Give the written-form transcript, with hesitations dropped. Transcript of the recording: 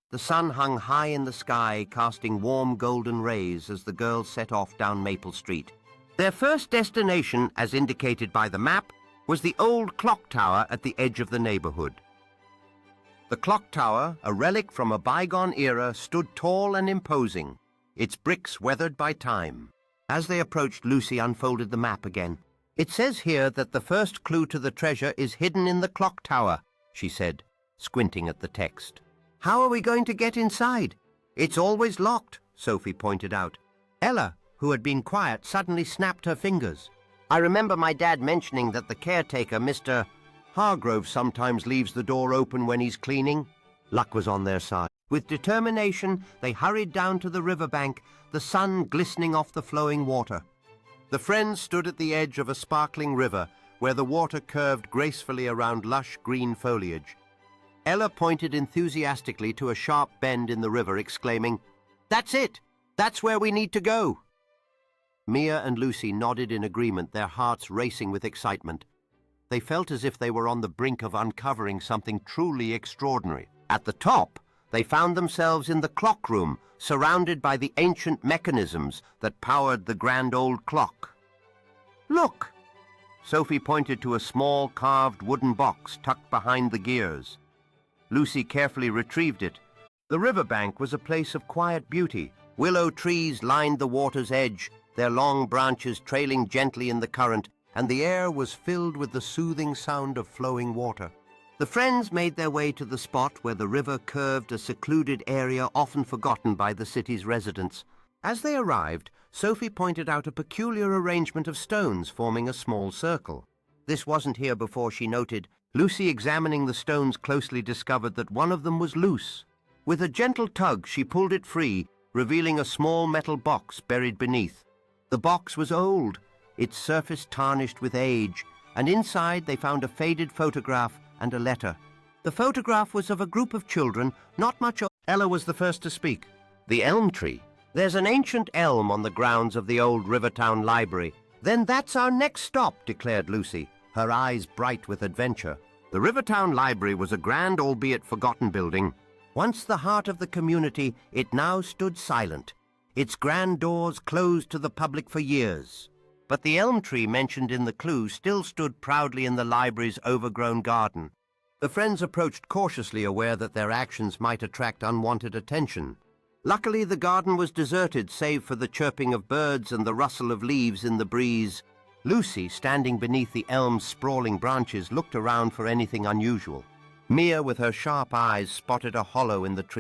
The sun hung high in the sky, casting warm golden rays as the girls set off down Maple Street. Their first destination, as indicated by the map, was the old clock tower at the edge of the neighborhood. The clock tower, a relic from a bygone era, stood tall and imposing, its bricks weathered by time. As they approached, Lucy unfolded the map again. "It says here that the first clue to the treasure is hidden in the clock tower," she said, squinting at the text. "How are we going to get inside?" "It's always locked," Sophie pointed out. Ella, who had been quiet, suddenly snapped her fingers. "I remember my dad mentioning that the caretaker, Mr. Hargrove, sometimes leaves the door open when he's cleaning." Luck was on their side. With determination, they hurried down to the riverbank, the sun glistening off the flowing water. The friends stood at the edge of a sparkling river, where the water curved gracefully around lush green foliage. Ella pointed enthusiastically to a sharp bend in the river, exclaiming, "That's it! That's where we need to go!" Mia and Lucy nodded in agreement, their hearts racing with excitement. They felt as if they were on the brink of uncovering something truly extraordinary. At the top, they found themselves in the clock room, surrounded by the ancient mechanisms that powered the grand old clock. "Look!" Sophie pointed to a small carved wooden box tucked behind the gears. Lucy carefully retrieved it. The riverbank was a place of quiet beauty. Willow trees lined the water's edge, their long branches trailing gently in the current, and the air was filled with the soothing sound of flowing water. The friends made their way to the spot where the river curved, a secluded area often forgotten by the city's residents. As they arrived, Sophie pointed out a peculiar arrangement of stones forming a small circle. This wasn't here before, she noted. Lucy, examining the stones closely, discovered that one of them was loose. With a gentle tug, she pulled it free, revealing a small metal box buried beneath. The box was old, its surface tarnished with age, and inside they found a faded photograph and a letter. The photograph was of a group of children, not much older. Ella was the first to speak. "The elm tree. There's an ancient elm on the grounds of the old Rivertown Library." "Then that's our next stop," declared Lucy, her eyes bright with adventure. The Rivertown Library was a grand, albeit forgotten building. Once the heart of the community, it now stood silent, its grand doors closed to the public for years. But the elm tree mentioned in the clue still stood proudly in the library's overgrown garden. The friends approached cautiously, aware that their actions might attract unwanted attention. Luckily, the garden was deserted, save for the chirping of birds and the rustle of leaves in the breeze. Lucy, standing beneath the elm's sprawling branches, looked around for anything unusual. Mia, with her sharp eyes, spotted a hollow in the tree.